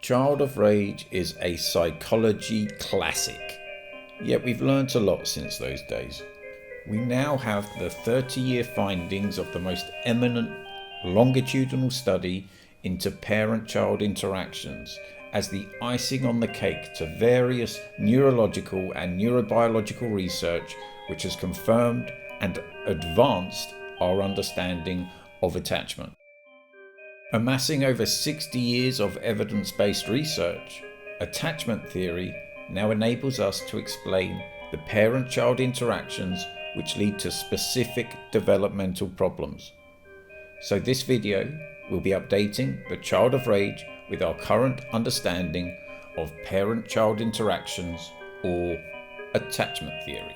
Child of Rage is a psychology classic, yet we've learnt a lot since those days. We now have the 30-year findings of the most eminent longitudinal study into parent-child interactions as the icing on the cake to various neurological and neurobiological research which has confirmed and advanced our understanding of attachment. Amassing over 60 years of evidence-based research, attachment theory now enables us to explain the parent-child interactions which lead to specific developmental problems. So this video will be updating the Child of Rage with our current understanding of parent-child interactions or attachment theory.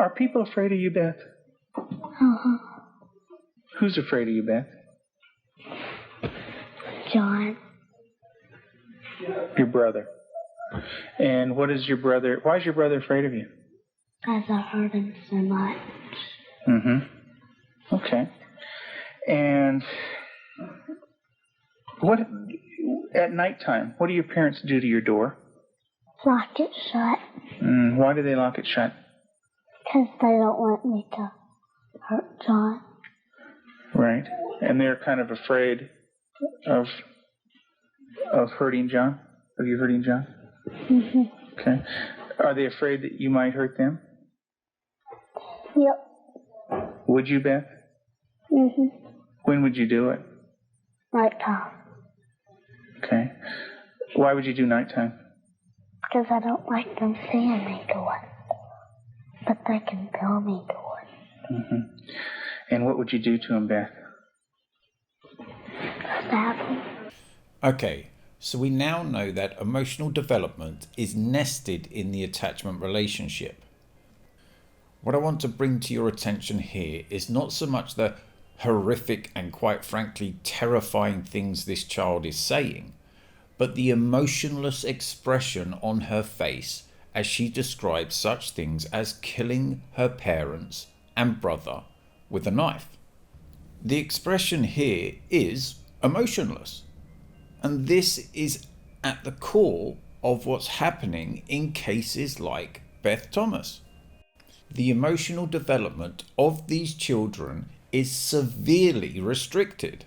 Are people afraid of you, Beth? Uh-huh. Who's afraid of you, Beth? John. Your brother. And what is your brother? Why is your brother afraid of you? Because I hurt him so much. Mm-hmm. Okay. And what at nighttime? What do your parents do to your door? Lock it shut. Why do they lock it shut? Because they don't want me to hurt John. Right. And they're kind of afraid of hurting John? Of you hurting John? Mm-hmm. Okay. Are they afraid that you might hurt them? Yep. Would you, Beth? Mm-hmm. When would you do it? Nighttime. Okay. Why would you do nighttime? Because I don't like them seeing me do it. But they can feel me do it. Mm-hmm. And what would you do to him, Beth? Stab him. Okay, so we now know that emotional development is nested in the attachment relationship. What I want to bring to your attention here is not so much the horrific and quite frankly terrifying things this child is saying, but the emotionless expression on her face as she describes such things as killing her parents and brother with a knife. The expression here is emotionless, and this is at the core of what's happening in cases like Beth Thomas. The emotional development of these children is severely restricted.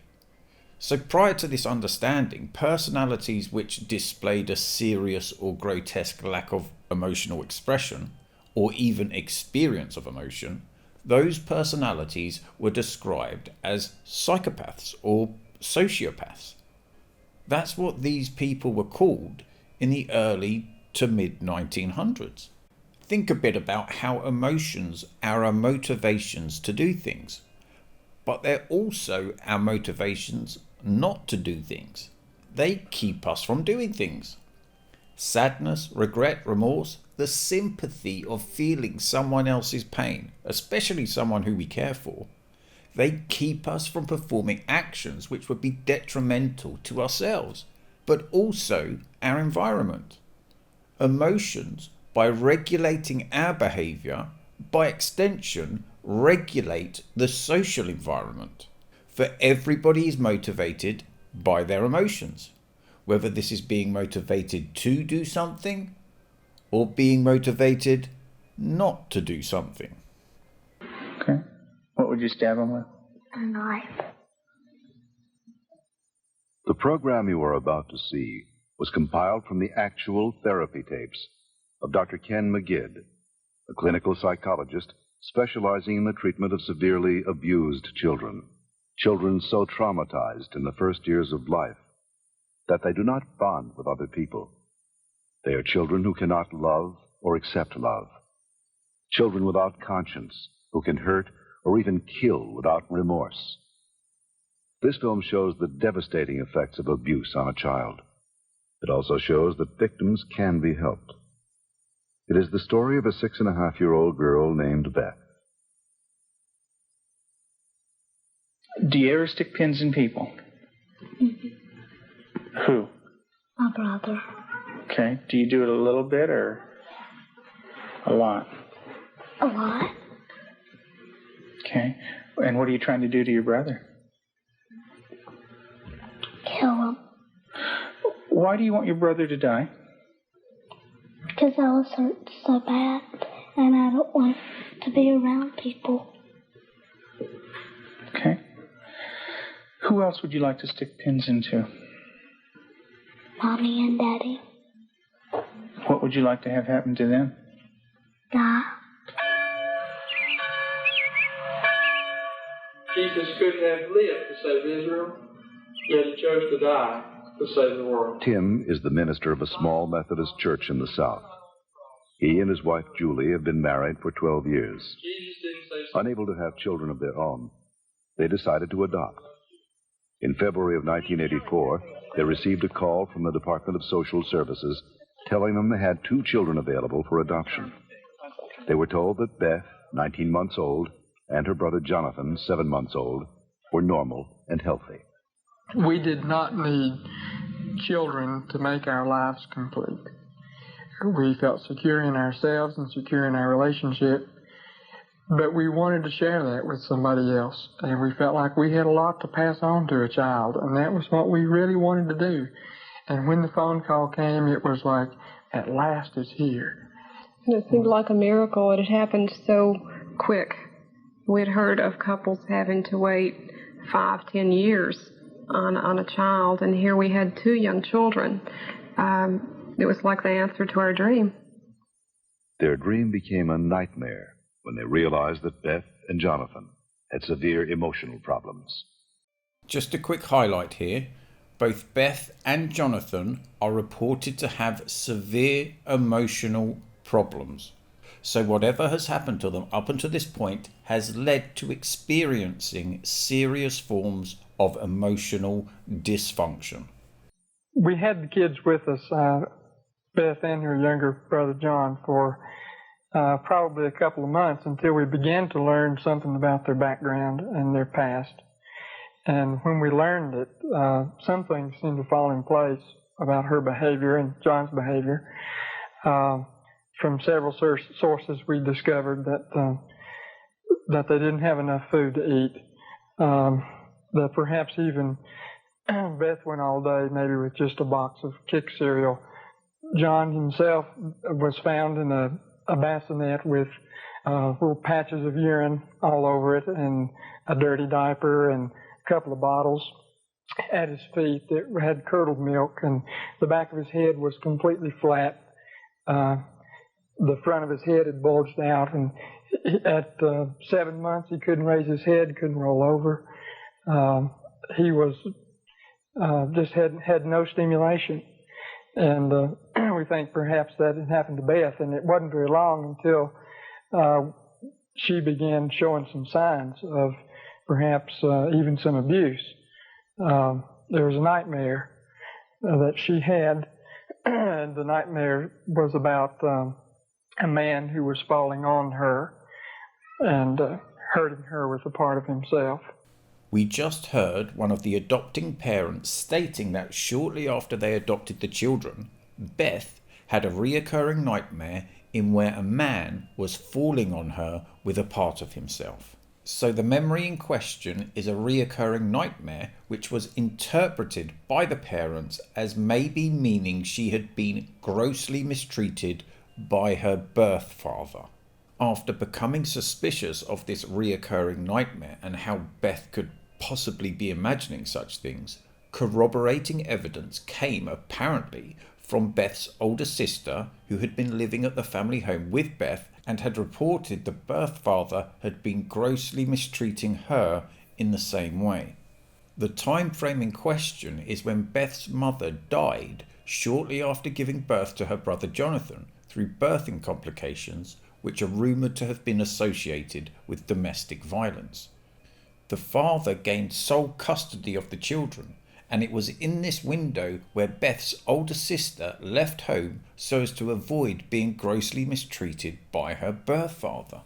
So prior to this understanding, personalities which displayed a serious or grotesque lack of emotional expression, or even experience of emotion, those personalities were described as psychopaths or sociopaths. That's what these people were called in the early to mid-1900s. Think a bit about how emotions are our motivations to do things, but they're also our motivations not to do things. They keep us from doing things. Sadness, regret, remorse, the sympathy of feeling someone else's pain, especially someone who we care for, they keep us from performing actions which would be detrimental to ourselves, but also our environment. Emotions, by regulating our behaviour, by extension, regulate the social environment. For everybody is motivated by their emotions, whether this is being motivated to do something or being motivated not to do something. Okay. What would you stab him with? A knife. The program you are about to see was compiled from the actual therapy tapes of Dr. Ken McGidd, a clinical psychologist specializing in the treatment of severely abused children. Children so traumatized in the first years of life that they do not bond with other people. They are children who cannot love or accept love. Children without conscience who can hurt or even kill without remorse. This film shows the devastating effects of abuse on a child. It also shows that victims can be helped. It is the story of a 6.5-year-old girl named Beth. Do you ever stick pins in people? Mm-hmm. Who? My brother. Okay. Do you do it a little bit or a lot? A lot. Okay. And what are you trying to do to your brother? Kill him. Why do you want your brother to die? Because I was hurt so bad, and I don't want to be around people. Okay. Who else would you like to stick pins into? Mommy and Daddy. What would you like to have happen to them? Die. Jesus couldn't have lived to save Israel, yet he chose to die to save the world. Tim is the minister of a small Methodist church in the South. He and his wife Julie have been married for 12 years. Jesus didn't say so. Unable to have children of their own, they decided to adopt. In February of 1984, they received a call from the Department of Social Services telling them they had 2 children available for adoption. They were told that Beth, 19 months old, and her brother Jonathan, 7 months old, were normal and healthy. We did not need children to make our lives complete. We felt secure in ourselves and secure in our relationship, but we wanted to share that with somebody else, and we felt like we had a lot to pass on to a child, and that was what we really wanted to do. And when the phone call came, it was like, at last it's here. It seemed like a miracle. It had happened so quick. We'd heard of couples having to wait 5-10 years on a child, and here we had 2 young children. It was like the answer to our dream. Their dream became a nightmare when they realized that Beth and Jonathan had severe emotional problems. Just a quick highlight here. Both Beth and Jonathan are reported to have severe emotional problems. So whatever has happened to them up until this point has led to experiencing serious forms of emotional dysfunction. We had the kids with us, Beth and her younger brother John, for probably a couple of months until we began to learn something about their background and their past. And when we learned it, some things seemed to fall in place about her behavior and John's behavior. From several sources, we discovered that they didn't have enough food to eat. That perhaps even Beth went all day maybe with just a box of Kick cereal. John himself was found in a bassinet with little patches of urine all over it and a dirty diaper and a couple of bottles at his feet that had curdled milk, and the back of his head was completely flat. The front of his head had bulged out, and at 7 months he couldn't raise his head, couldn't roll over. He was just had no stimulation, and we think perhaps that had happened to Beth, and it wasn't very long until she began showing some signs of perhaps even some abuse. There was a nightmare that she had, and the nightmare was about a man who was falling on her and hurting her with a part of himself. We just heard one of the adopting parents stating that shortly after they adopted the children, Beth had a reoccurring nightmare in where a man was falling on her with a part of himself. So the memory in question is a reoccurring nightmare which was interpreted by the parents as maybe meaning she had been grossly mistreated by her birth father. After becoming suspicious of this reoccurring nightmare and how Beth could possibly be imagining such things, corroborating evidence came apparently from Beth's older sister, who had been living at the family home with Beth and had reported the birth father had been grossly mistreating her in the same way. The time frame in question is when Beth's mother died shortly after giving birth to her brother Jonathan through birthing complications which are rumoured to have been associated with domestic violence. The father gained sole custody of the children, and it was in this window where Beth's older sister left home so as to avoid being grossly mistreated by her birth father.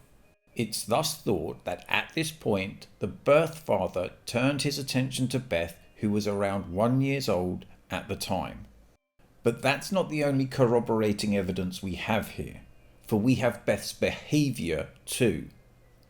It's thus thought that at this point the birth father turned his attention to Beth, who was around 1 year old at the time. But that's not the only corroborating evidence we have here, for we have Beth's behaviour too.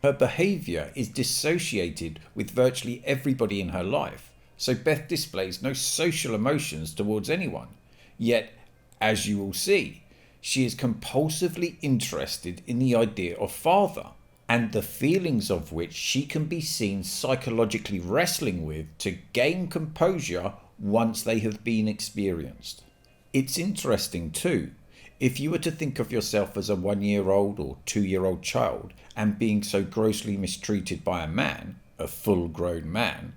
Her behaviour is dissociated with virtually everybody in her life, so Beth displays no social emotions towards anyone. Yet, as you will see, she is compulsively interested in the idea of father, and the feelings of which she can be seen psychologically wrestling with to gain composure once they have been experienced. It's interesting too, if you were to think of yourself as a 1 year old or 2 year old child and being so grossly mistreated by a man, a full grown man,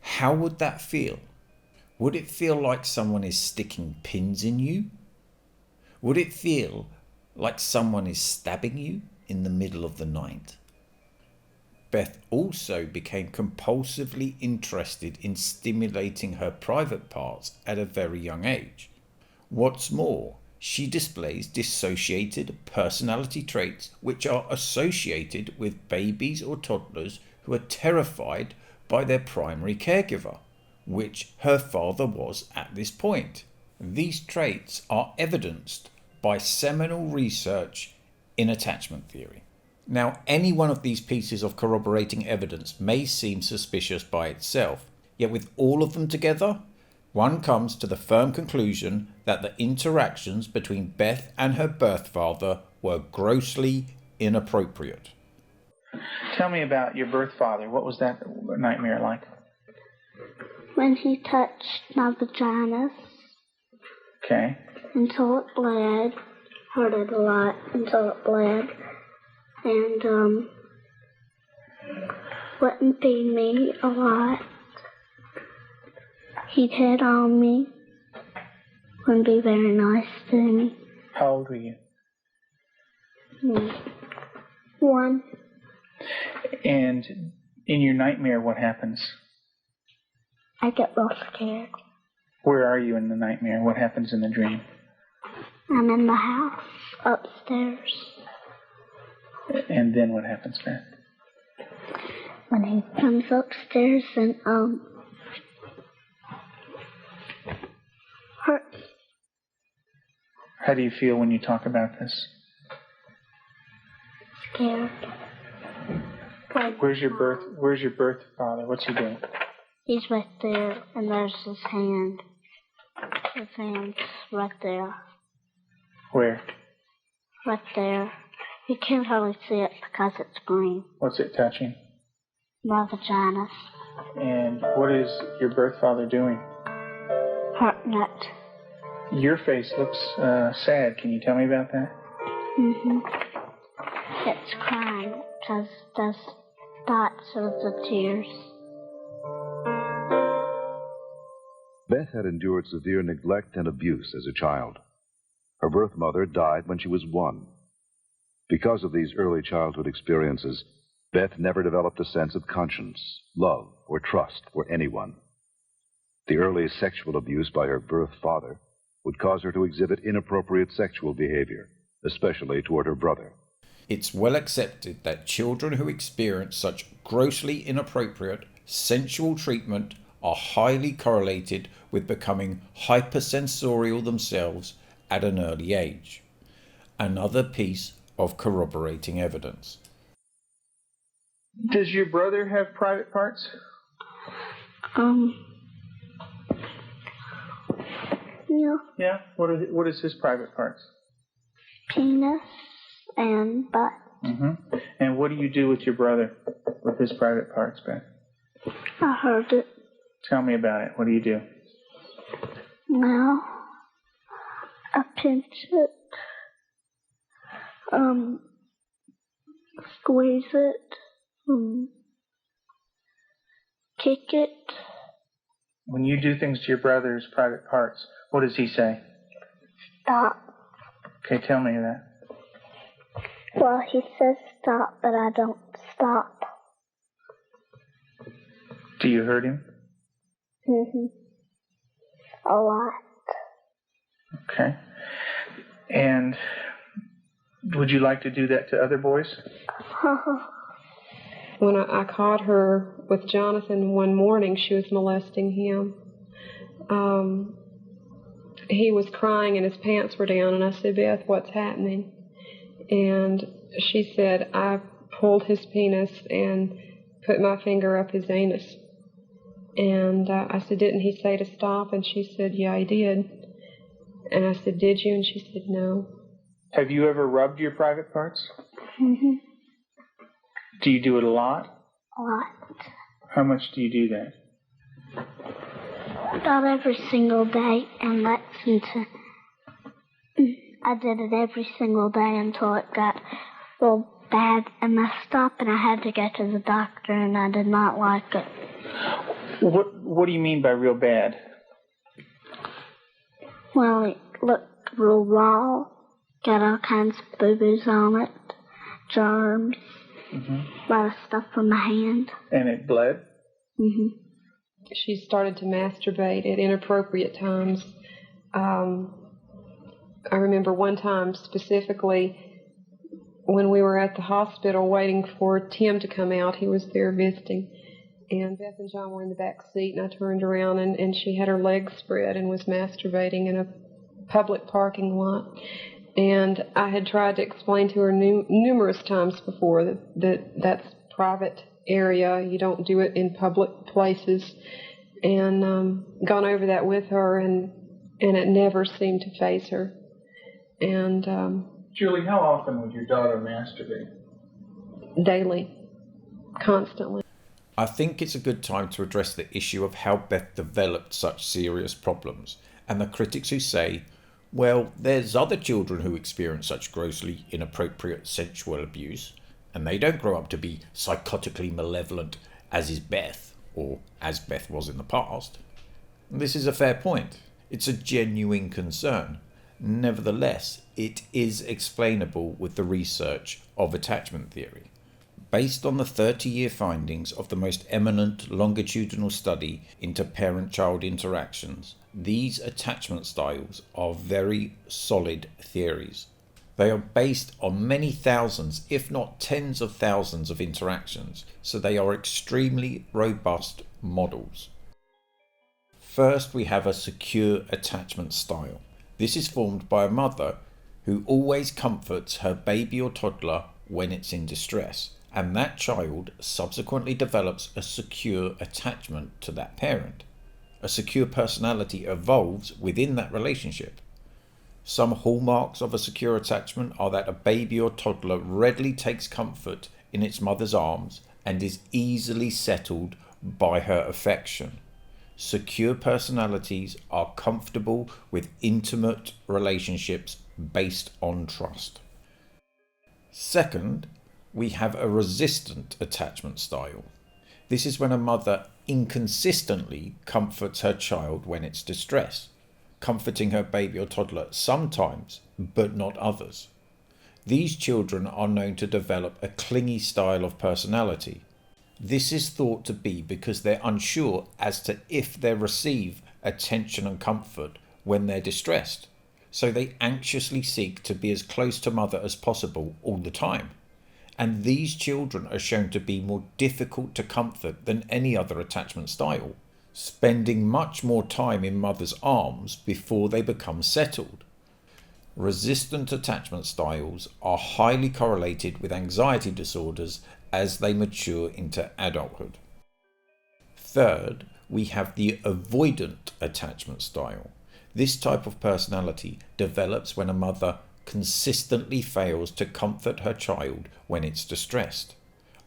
how would that feel? Would it feel like someone is sticking pins in you? Would it feel like someone is stabbing you in the middle of the night? Beth also became compulsively interested in stimulating her private parts at a very young age. What's more, she displays dissociated personality traits which are associated with babies or toddlers who are terrified by their primary caregiver, which her father was at this point. These traits are evidenced by seminal research in attachment theory. Now, any one of these pieces of corroborating evidence may seem suspicious by itself, yet with all of them together, one comes to the firm conclusion that the interactions between Beth and her birth father were grossly inappropriate. Tell me about your birth father. What was that nightmare like? When he touched my vagina Okay. until it bled, hurt it a lot until it bled, and wouldn't feed me a lot. He'd hit on me, wouldn't be very nice to me. How old were you? 1. And in your nightmare, what happens? I get real scared. Where are you in the nightmare? What happens in the dream? I'm in the house, upstairs. And then what happens, Beth? When he comes upstairs and hurts. How do you feel when you talk about this? Scared. Where's your birth father? What's he doing? He's right there, and there's his hand. His hand's right there. Where? Right there. You can't hardly see it because it's green. What's it touching? My vagina. And what is your birth father doing? Hurting it. Your face looks sad. Can you tell me about that? It's crying because there's dots of the tears. Beth had endured severe neglect and abuse as a child. Her birth mother died when she was 1. Because of these early childhood experiences, Beth never developed a sense of conscience, love, or trust for anyone. The early sexual abuse by her birth father would cause her to exhibit inappropriate sexual behavior, especially toward her brother. It's well accepted that children who experience such grossly inappropriate sensual treatment are highly correlated with becoming hypersensorial themselves at an early age. Another piece of corroborating evidence. Does your brother have private parts? Yeah. Yeah. What is his private parts? Penis and butt. And what do you do with your brother with his private parts, Beth? I heard it. Tell me about it. What do you do? Well, I pinch it. Squeeze it. Kick it. When you do things to your brother's private parts, what does he say? Stop. Okay, tell me that. Well, he says stop, but I don't stop. Do you hurt him? A lot. Okay. And would you like to do that to other boys? When I caught her with Jonathan one morning, she was molesting him. He was crying and his pants were down, and I said, Beth, what's happening? And she said, I pulled his penis and put my finger up his anus. And I said, didn't he say to stop? And she said, yeah, he did. And I said, did you? And she said, no. Have you ever rubbed your private parts? Mm-hmm. Do you do it a lot? A lot. How much do you do that? About every single day in Lexington. I did it every single day until it got real bad and messed up, and I had to go to the doctor, and I did not like it. What do you mean by real bad? Well, it looked real raw, got all kinds of boo-boos on it, germs, a lot of stuff from my hand. And it bled? Mm-hmm. She started to masturbate at inappropriate times. I remember one time specifically when we were at the hospital waiting for Tim to come out. He was there visiting. And Beth and John were in the back seat, and I turned around, and she had her legs spread and was masturbating in a public parking lot. And I had tried to explain to her numerous times before that's private area. You don't do it in public places. And gone over that with her, and it never seemed to faze her. And Julie, how often would your daughter masturbate? Daily, constantly. I think it's a good time to address the issue of how Beth developed such serious problems, and the critics who say, well, there's other children who experience such grossly inappropriate sexual abuse, and they don't grow up to be psychotically malevolent, as is Beth, or as Beth was in the past. This is a fair point. It's a genuine concern. Nevertheless, it is explainable with the research of attachment theory. Based on the 30-year findings of the most eminent longitudinal study into parent-child interactions, these attachment styles are very solid theories. They are based on many thousands, if not tens of thousands of interactions, so they are extremely robust models. First, we have a secure attachment style. This is formed by a mother who always comforts her baby or toddler when it's in distress, and that child subsequently develops a secure attachment to that parent. A secure personality evolves within that relationship. Some hallmarks of a secure attachment are that a baby or toddler readily takes comfort in its mother's arms and is easily settled by her affection. Secure personalities are comfortable with intimate relationships based on trust. Second, we have a resistant attachment style. This is when a mother inconsistently comforts her child when it's distressed, comforting her baby or toddler sometimes, but not others. These children are known to develop a clingy style of personality. This is thought to be because they're unsure as to if they receive attention and comfort when they're distressed, so they anxiously seek to be as close to mother as possible all the time. And these children are shown to be more difficult to comfort than any other attachment style, spending much more time in mother's arms before they become settled. Resistant attachment styles are highly correlated with anxiety disorders as they mature into adulthood. Third, we have the avoidant attachment style. This type of personality develops when a mother consistently fails to comfort her child when it's distressed.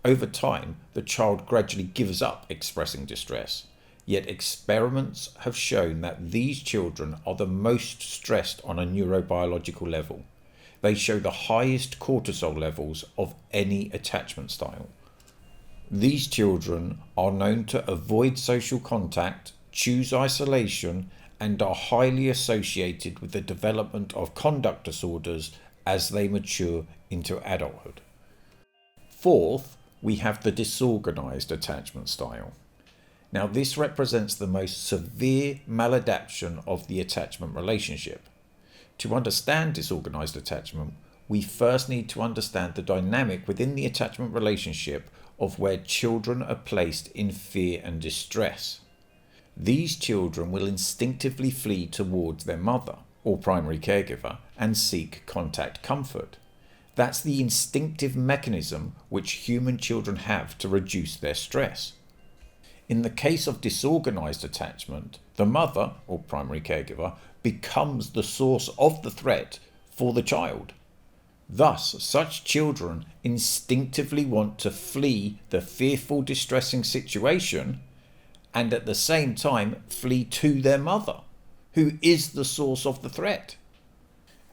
Over time, the child gradually gives up expressing distress, yet experiments have shown that these children are the most stressed on a neurobiological level. They show the highest cortisol levels of any attachment style. These children are known to avoid social contact, choose isolation, and are highly associated with the development of conduct disorders as they mature into adulthood. Fourth, we have the disorganized attachment style. Now, this represents the most severe maladaptation of the attachment relationship. To understand disorganized attachment, we first need to understand the dynamic within the attachment relationship of where children are placed in fear and distress. These children will instinctively flee towards their mother or primary caregiver and seek contact comfort. That's the instinctive mechanism which human children have to reduce their stress. In the case of disorganized attachment, the mother or primary caregiver becomes the source of the threat for the child. Thus, such children instinctively want to flee the fearful, distressing situation and at the same time flee to their mother, who is the source of the threat.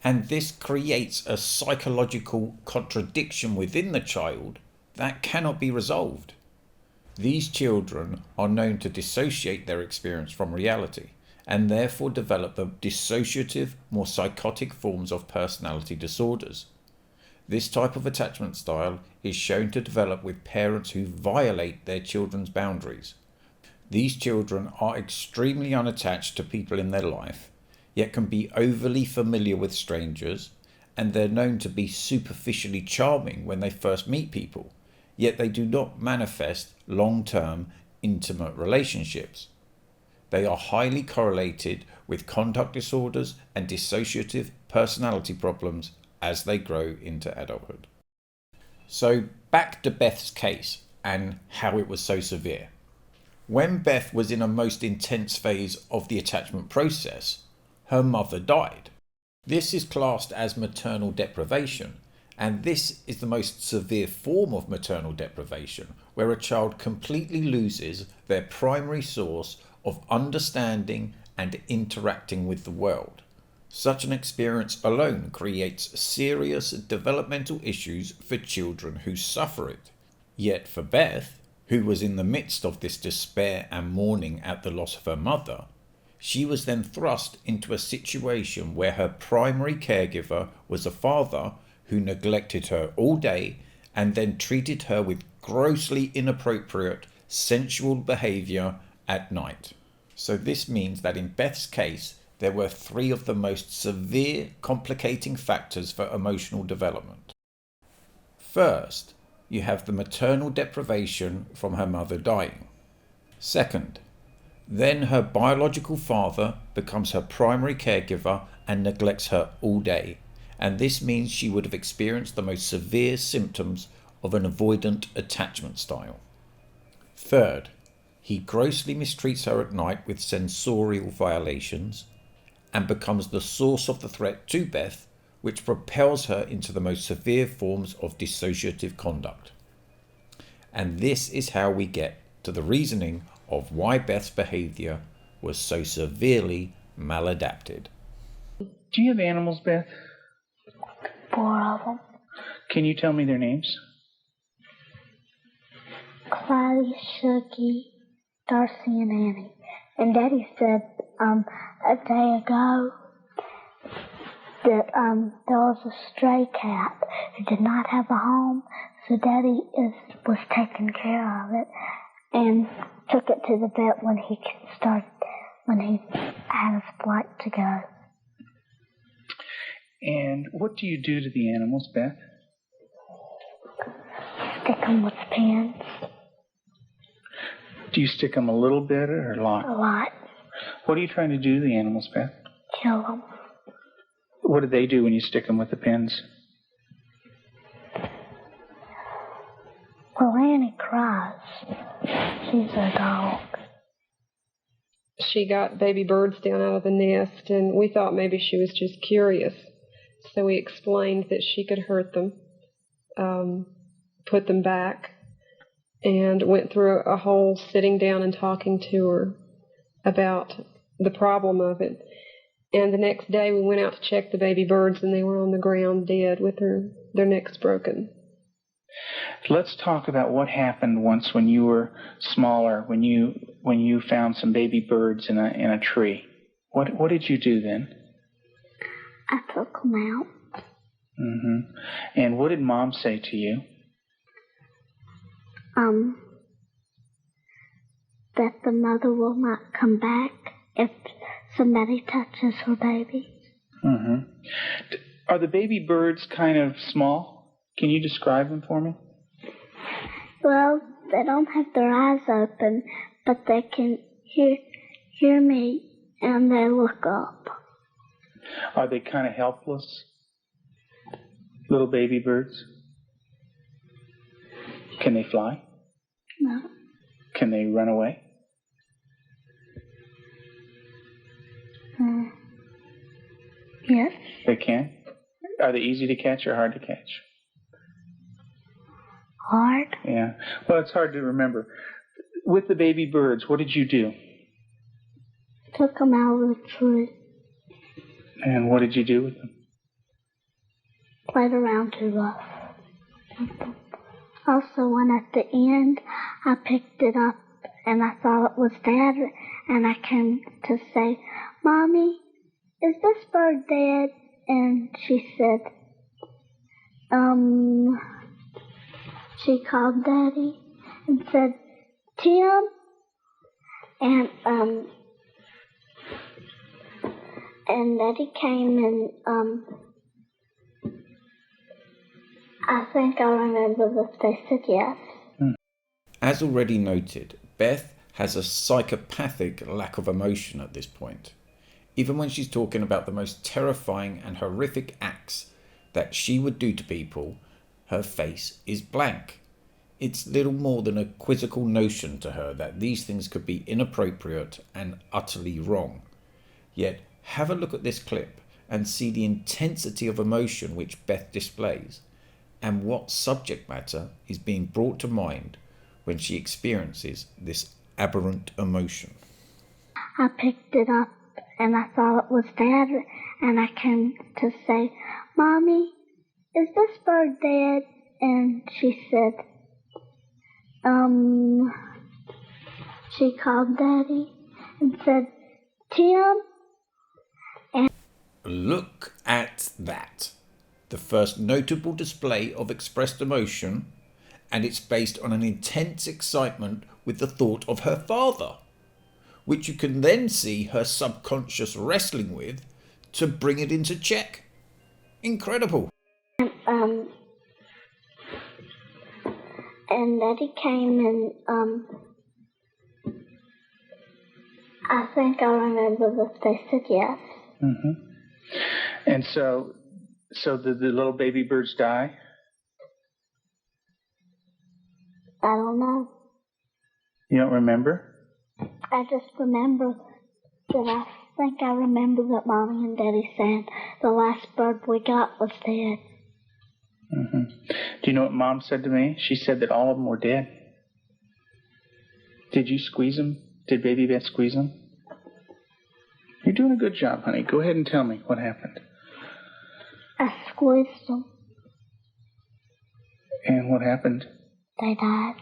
And this creates a psychological contradiction within the child that cannot be resolved. These children are known to dissociate their experience from reality and therefore develop the dissociative, more psychotic forms of personality disorders. This type of attachment style is shown to develop with parents who violate their children's boundaries. These children are extremely unattached to people in their life, yet can be overly familiar with strangers, and they're known to be superficially charming when they first meet people, yet they do not manifest long-term intimate relationships. They are highly correlated with conduct disorders and dissociative personality problems as they grow into adulthood. So back to Beth's case and how it was so severe. When Beth was in a most intense phase of the attachment process, her mother died. This is classed as maternal deprivation, and this is the most severe form of maternal deprivation, where a child completely loses their primary source of understanding and interacting with the world. Such an experience alone creates serious developmental issues for children who suffer it. Yet for Beth, who was in the midst of this despair and mourning at the loss of her mother, she was then thrust into a situation where her primary caregiver was a father who neglected her all day and then treated her with grossly inappropriate sensual behaviour at night. So this means that in Beth's case, there were 3 of the most severe complicating factors for emotional development. First, you have the maternal deprivation from her mother dying. Second, then her biological father becomes her primary caregiver and neglects her all day, and this means she would have experienced the most severe symptoms of an avoidant attachment style. Third, he grossly mistreats her at night with sensorial violations and becomes the source of the threat to Beth, which propels her into the most severe forms of dissociative conduct. And this is how we get to the reasoning of why Beth's behavior was so severely maladapted. Do you have animals, Beth? 4 of them. Can you tell me their names? Clyde, Shuggy, Darcy, and Annie. And Daddy said a day ago that there was a stray cat who did not have a home, so Daddy was taking care of it and took it to the vet when he had his flight to go. And what do you do to the animals, Beth? Stick them with pins. Do you stick them a little bit or a lot? A lot. What are you trying to do to the animals, Beth? Kill them. What do they do when you stick them with the pins? Well, Annie cries. She's a dog. She got baby birds down out of the nest, and we thought maybe she was just curious. So we explained that she could hurt them, put them back, and went through a whole sitting down and talking to her about the problem of it. And the next day we went out to check the baby birds, and they were on the ground dead with their necks broken. Let's talk about what happened once when you were smaller, when you found some baby birds in a tree. What did you do then? I took them out. Mm-hmm. And what did Mom say to you? that the mother will not come back if somebody touches her baby. Mm-hmm. Are the baby birds kind of small? Can you describe them for me? Well, they don't have their eyes open, but they can hear me, and they look up. Are they kind of helpless? Little baby birds? Can they fly? No. Can they run away? Yes. They can? Are they easy to catch or hard to catch? Hard. Yeah. Well, it's hard to remember. With the baby birds, what did you do? Took them out of the tree. And what did you do with them? Played around too rough. Also, when at the end, I picked it up and I thought it was Dad, and I came to say, Mommy, is this bird dead? And she said, she called Daddy and said, Tim, and Daddy came and, I think I remember that they said yes. As already noted, Beth has a psychopathic lack of emotion at this point. Even when she's talking about the most terrifying and horrific acts that she would do to people, her face is blank. It's little more than a quizzical notion to her that these things could be inappropriate and utterly wrong. Yet, have a look at this clip and see the intensity of emotion which Beth displays, and what subject matter is being brought to mind when she experiences this aberrant emotion. I picked it up and I thought it was Dad, and I came to say, Mommy, is this bird dead? And she said, she called Daddy and said, Tim. And Look at that. The first notable display of expressed emotion, and it's based on an intense excitement with the thought of her father, which you can then see her subconscious wrestling with to bring it into check. Incredible. And Daddy came and, I think I remember that they said yes. Mm-hmm. And so did the little baby birds die? I don't know. You don't remember? I just remember that I think I remember that Mommy and Daddy said the last bird we got was dead. Mm-hmm. Do you know what Mom said to me? She said that all of them were dead. Did you squeeze them? Did Baby Beth squeeze them? You're doing a good job, honey. Go ahead and tell me what happened. I squeezed them. And what happened? They died.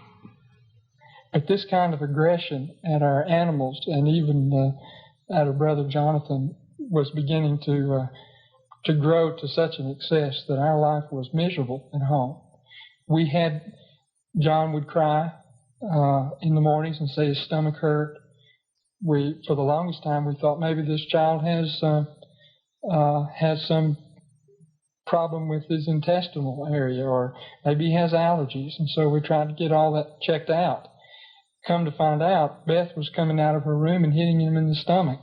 But this kind of aggression at our animals and even at our brother Jonathan was beginning to grow to such an excess that our life was miserable at home. John would cry in the mornings and say his stomach hurt. For the longest time, we thought maybe this child has some problem with his intestinal area, or maybe he has allergies, and so we tried to get all that checked out. Come to find out, Beth was coming out of her room and hitting him in the stomach.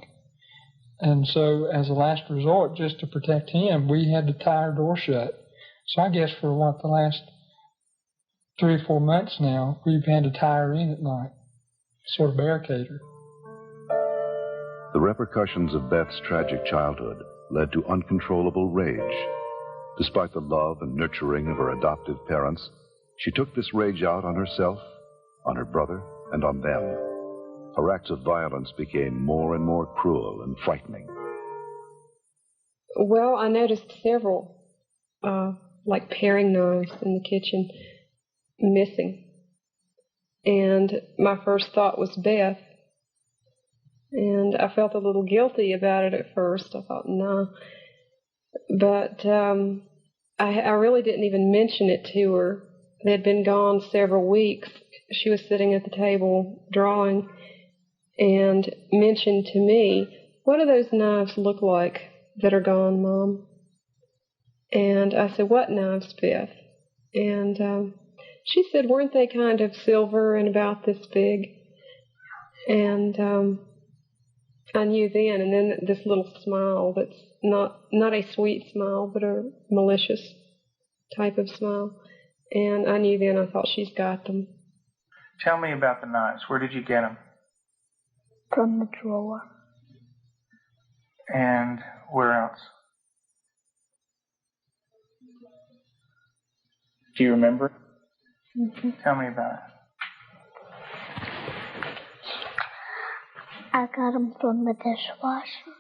And so as a last resort, just to protect him, we had to tie our door shut. So I guess for the last 3 or 4 months now, we've had to tie her in at night, sort of barricade her. The repercussions of Beth's tragic childhood led to uncontrollable rage. Despite the love and nurturing of her adoptive parents, she took this rage out on herself, on her brother, and on them. Her acts of violence became more and more cruel and frightening. Well, I noticed several, like paring knives in the kitchen, missing. And my first thought was Beth. And I felt a little guilty about it at first. I thought, no. But I really didn't even mention it to her. They had been gone several weeks. She was sitting at the table drawing, and mentioned to me, "What do those knives look like that are gone, Mom?" And I said, "What knives, Beth?" And she said, "Weren't they kind of silver and about this big?" And I knew then, and then this little smile that's not a sweet smile, but a malicious type of smile. And I knew then, I thought, she's got them. Tell me about the knives. Where did you get them? From the drawer. And where else? Do you remember? Mm-hmm. Tell me about it. I got them from the dishwasher.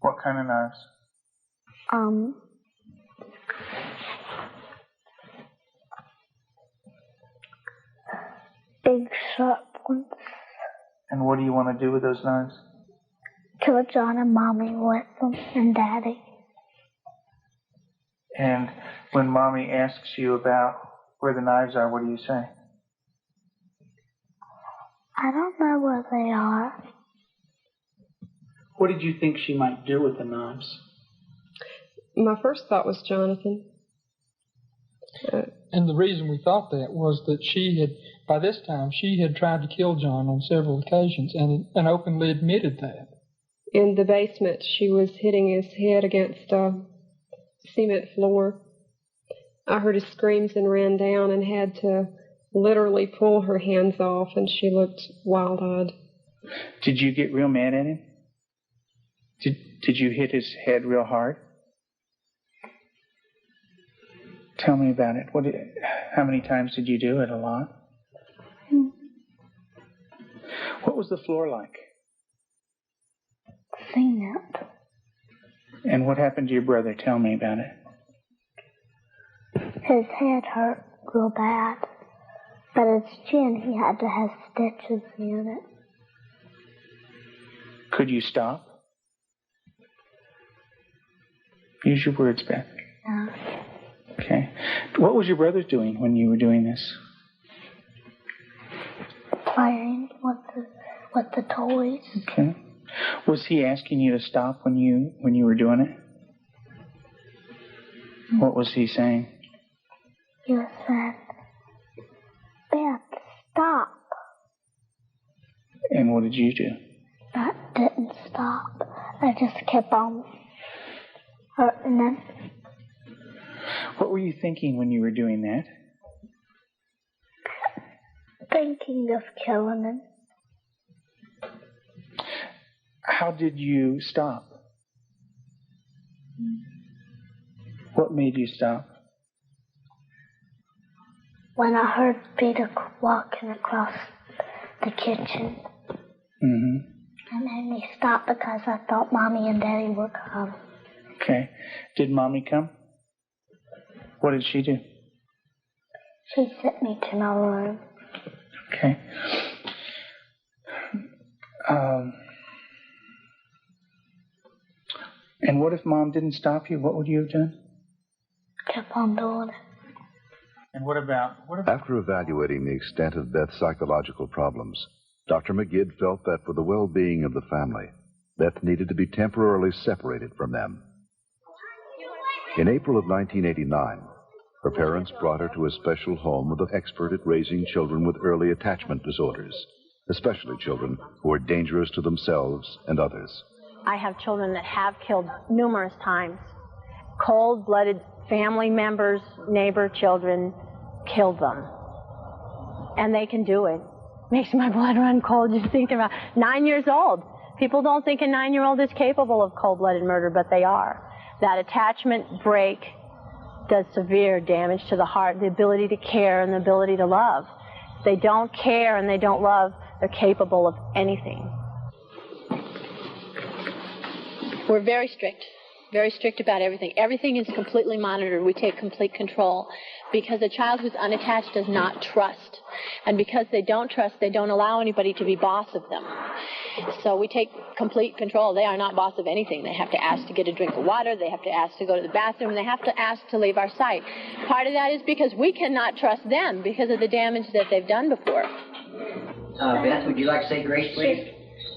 What kind of knives? Big sharp ones. And what do you want to do with those knives? Kill John and Mommy with them, and Daddy. And when Mommy asks you about where the knives are, what do you say? I don't know where they are. What did you think she might do with the knives? My first thought was Jonathan. And the reason we thought that was that by this time, she had tried to kill John on several occasions and openly admitted that. In the basement, she was hitting his head against a cement floor. I heard his screams and ran down and had to literally pull her hands off, and she looked wild-eyed. Did you get real mad at him? Did you hit his head real hard? Tell me about it. How many times did you do it? A lot? What was the floor like? Cement. And what happened to your brother? Tell me about it. His head hurt real bad, but his chin, he had to have stitches in it. Could you stop? Use your words, Beth. No. Okay. What was your brother doing when you were doing this? Playing with the toys. Okay. Was he asking you to stop when you were doing it? What was he saying? He said, "Beth, stop." And what did you do? I didn't stop. I just kept on hurting him. What were you thinking when you were doing that? Thinking of killing him. How did you stop? What made you stop? When I heard Peter walking across the kitchen. Mm-hmm. It made me stop because I thought Mommy and Daddy were coming. Okay. Did Mommy come? What did she do? She sent me to my room. Okay. And what if Mom didn't stop you? What would you have done? Kept on doing it. And what about... After evaluating the extent of Beth's psychological problems, Dr. McGidd felt that for the well-being of the family, Beth needed to be temporarily separated from them. In April of 1989, her parents brought her to a special home with an expert at raising children with early attachment disorders, especially children who are dangerous to themselves and others. I have children that have killed numerous times. Cold-blooded family members, neighbor children, killed them. And they can do it. Makes my blood run cold just thinking about 9 years old. People don't think a 9-year-old is capable of cold-blooded murder, but they are. That attachment break does severe damage to the heart, the ability to care and the ability to love. If they don't care and they don't love, they're capable of anything. We're very strict about everything. Everything is completely monitored. We take complete control because a child who's unattached does not trust. And because they don't trust, they don't allow anybody to be boss of them. So we take complete control. They are not boss of anything. They have to ask to get a drink of water. They have to ask to go to the bathroom. They have to ask to leave our sight. Part of that is because we cannot trust them because of the damage that they've done before. Beth, would you like to say grace, please?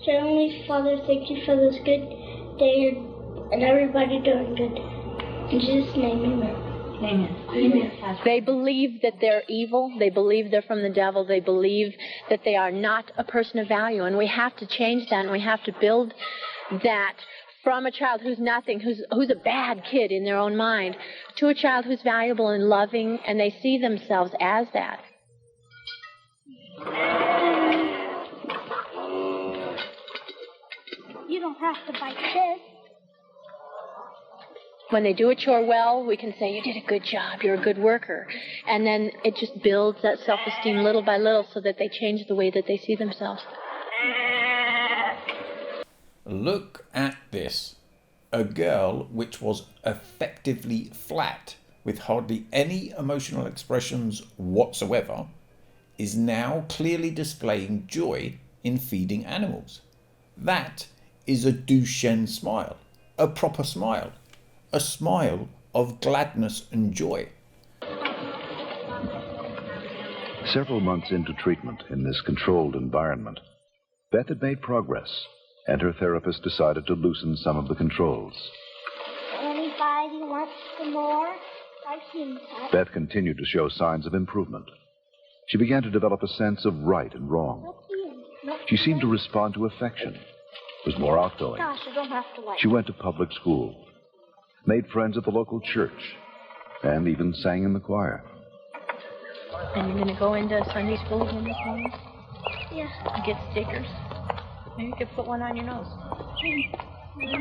Heavenly Father, thank you for this good day and everybody doing good. In Jesus' name, amen. Amen. Amen. They believe that they're evil. They believe they're from the devil. They believe that they are not a person of value. And we have to change that, and we have to build that from a child who's nothing, who's a bad kid in their own mind, to a child who's valuable and loving, and they see themselves as that. You don't have to bite this. When they do a chore well, we can say, you did a good job, you're a good worker. And then it just builds that self-esteem little by little so that they change the way that they see themselves. Look at this. A girl which was effectively flat, with hardly any emotional expressions whatsoever, is now clearly displaying joy in feeding animals. That is a Duchenne smile, a proper smile. A smile of gladness and joy. Several months into treatment in this controlled environment, Beth had made progress, and her therapist decided to loosen some of the controls. Anybody wants some more? I've seen that. Beth continued to show signs of improvement. She began to develop a sense of right and wrong. She seemed to respond to affection, was more outgoing. Gosh, I don't have to like. She went to public school, made friends at the local church, and even sang in the choir. And you're going to go into Sunday school again this morning? Yeah. And get stickers? Maybe you could put one on your nose. Through the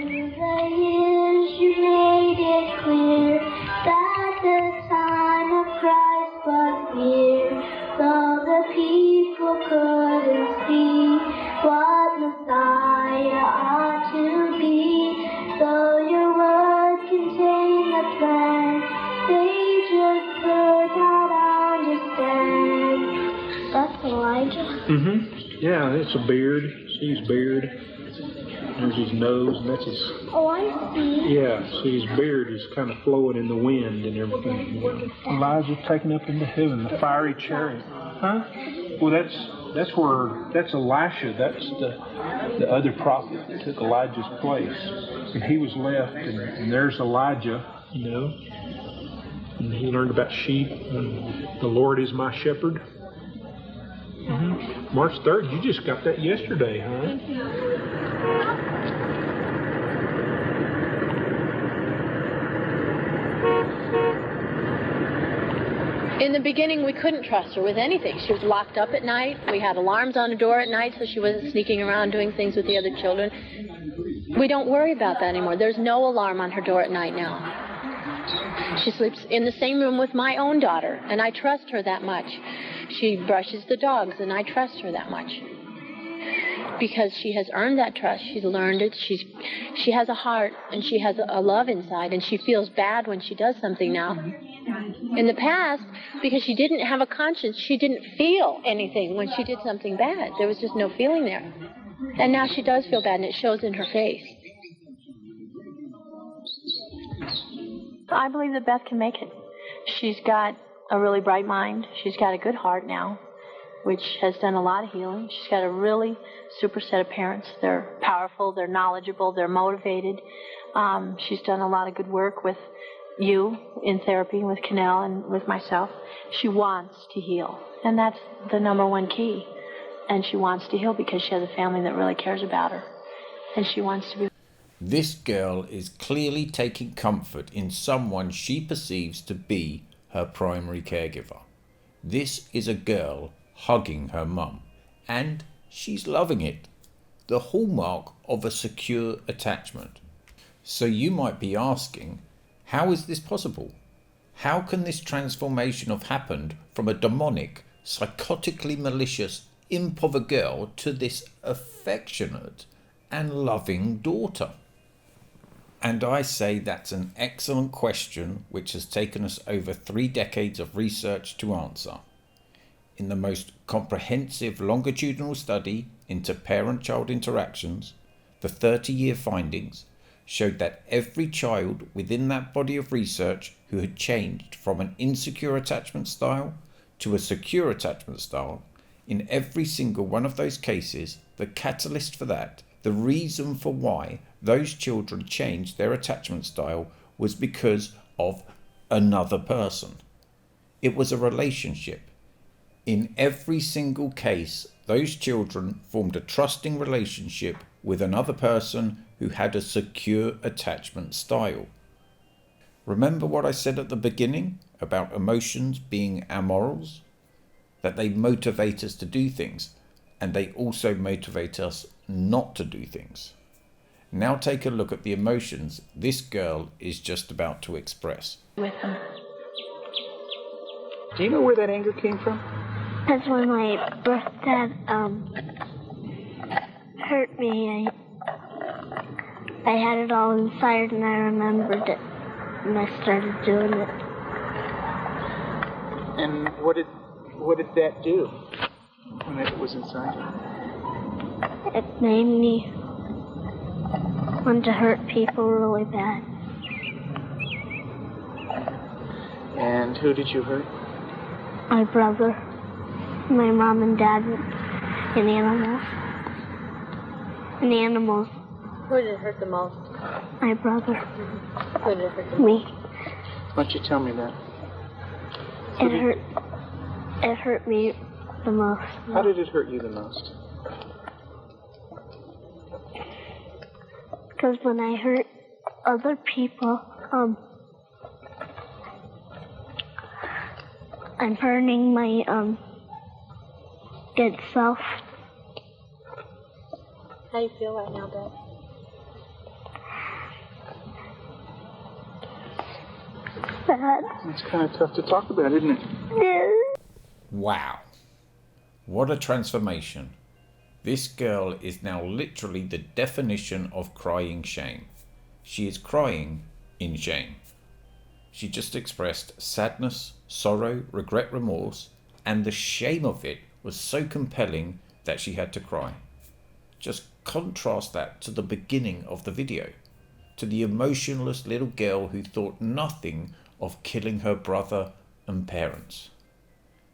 years you made it clear that the time of Christ was near, though the people couldn't see what Messiah ought to be. Though your word contained the plan, they just could not understand. That's Elijah. Mm-hmm. Yeah, it's a beard. See his beard. There's his nose, and that's his... Oh, I see. Yeah, see his beard is kind of flowing in the wind and everything. Elijah taken up into heaven, the fiery chariot. Huh? Well, that's Elisha. That's the other prophet that took Elijah's place. And he was left, and there's Elijah, you know. And he learned about sheep, and the Lord is my shepherd. Mm-hmm. March 3rd, you just got that yesterday, huh? In the beginning, we couldn't trust her with anything. She was locked up at night. We had alarms on the door at night, so she wasn't sneaking around doing things with the other children. We don't worry about that anymore. There's no alarm on her door at night now. She sleeps in the same room with my own daughter, and I trust her that much. She brushes the dogs, and I trust her that much. Because she has earned that trust. She's learned it. She has a heart, and she has a love inside, and she feels bad when she does something now. In the past, because she didn't have a conscience, she didn't feel anything when she did something bad. There was just no feeling there. And now she does feel bad, and it shows in her face. I believe that Beth can make it. She's got a really bright mind. She's got a good heart now, which has done a lot of healing. She's got a really super set of parents. They're powerful, they're knowledgeable, they're motivated. She's done a lot of good work with you in therapy, with Cannell and with myself. She wants to heal, and that's the number one key. And she wants to heal because she has a family that really cares about her, and she wants to be. This girl is clearly taking comfort in someone she perceives to be her primary caregiver. This is a girl hugging her mum, and she's loving it. The hallmark of a secure attachment. So you might be asking, how is this possible? How can this transformation have happened from a demonic, psychotically malicious imp of a girl to this affectionate and loving daughter? And I say that's an excellent question which has taken us over 3 decades of research to answer. In the most comprehensive longitudinal study into parent-child interactions, the 30-year findings showed that every child within that body of research who had changed from an insecure attachment style to a secure attachment style In every single one of those cases, the catalyst for that, the reason for why those children changed their attachment style, was because of another person. It was a relationship. In every single case, those children formed a trusting relationship with another person who had a secure attachment style. Remember what I said at the beginning about emotions being our morals? That they motivate us to do things, and they also motivate us not to do things. Now take a look at the emotions this girl is just about to express. With them. Do you know where that anger came from? Because when my birth dad hurt me, I had it all inside, and I remembered it, and I started doing it. And what did that do when it was inside you? It made me want to hurt people really bad. And who did you hurt? My brother, my mom and dad, and animals. And animals. Who did it hurt the most? My brother. Who did it hurt the most? Me. Why don't you tell me that? It hurt me the most. How did it hurt you the most? Because when I hurt other people, I'm hurting my good self. How do you feel right now, Dad? Sad. It's kind of tough to talk about, isn't it? Yeah. Wow. What a transformation. This girl is now literally the definition of crying shame. She is crying in shame. She just expressed sadness, sorrow, regret, remorse, and the shame of it was so compelling that she had to cry. Just contrast that to the beginning of the video, to the emotionless little girl who thought nothing of killing her brother and parents.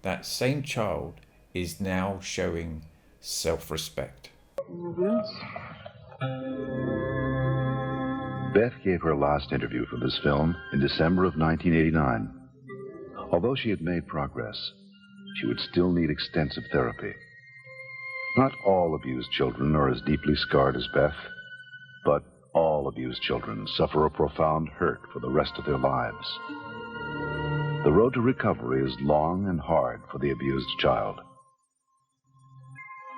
That same child is now showing self-respect. Beth gave her last interview for this film in December of 1989. Although she had made progress, she would still need extensive therapy. Not all abused children are as deeply scarred as Beth, but all abused children suffer a profound hurt for the rest of their lives. The road to recovery is long and hard for the abused child.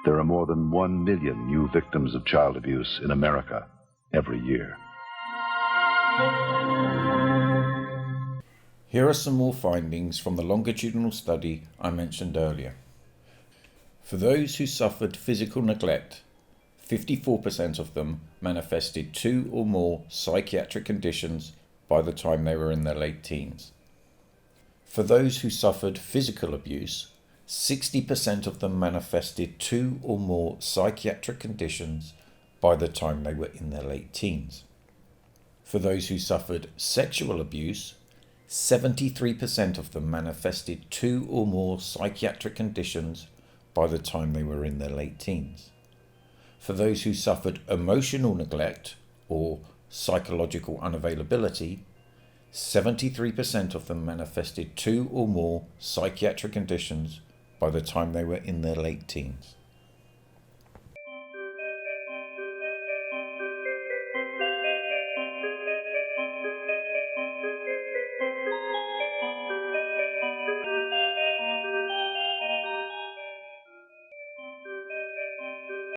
There are more than 1 million new victims of child abuse in America every year. Here are some more findings from the longitudinal study I mentioned earlier. For those who suffered physical neglect, 54% of them manifested 2 or more psychiatric conditions by the time they were in their late teens. For those who suffered physical abuse, 60% of them manifested 2 or more psychiatric conditions by the time they were in their late teens. For those who suffered sexual abuse, 73% of them manifested 2 or more psychiatric conditions by the time they were in their late teens. For those who suffered emotional neglect or psychological unavailability, 73% of them manifested 2 or more psychiatric conditions by the time they were in their late teens.